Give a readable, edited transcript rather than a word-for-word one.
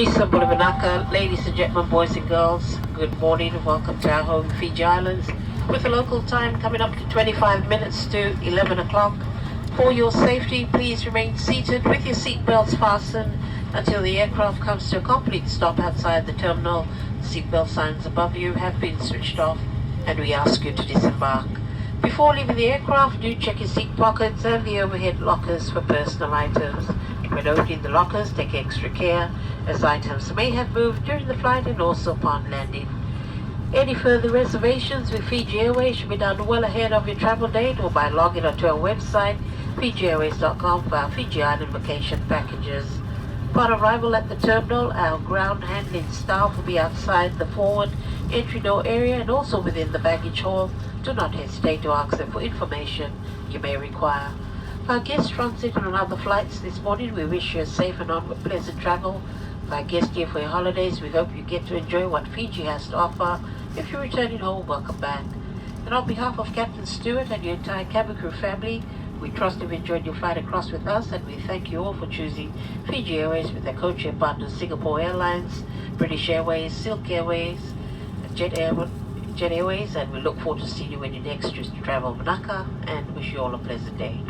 Lisa Bulavanaka, ladies and gentlemen, boys and girls, good morning and welcome to our home Fiji Islands with the local time coming up to 25 minutes to 11 o'clock. For your safety, please remain seated with your seat belts fastened until the aircraft comes to a complete stop outside the terminal. The seatbelt signs above you have been switched off and we ask you to disembark. Before leaving the aircraft, do check your seat pockets and the overhead lockers for personal items. When opening the lockers, take extra care as items may have moved during the flight and also upon landing. Any further reservations with Fiji Airways should be done well ahead of your travel date or by logging onto our website, fijiairways.com, for our Fiji Island vacation packages. Upon arrival at the terminal, our ground handling staff will be outside the forward entry door area and also within the baggage hall. Do not hesitate to ask them for information you may require. For our guests transiting on other flights this morning, we wish you a safe and onward pleasant travel. For our guests here for your holidays, we hope you get to enjoy what Fiji has to offer. If you're returning home, welcome back. And on behalf of Captain Stewart and your entire cabin crew family, we trust you've enjoyed your flight across with us, and we thank you all for choosing Fiji Airways with their codeshare partners Singapore Airlines, British Airways, Silk Airways, Jet Airways, and we look forward to seeing you when you next choose to travel Manaka, and wish you all a pleasant day.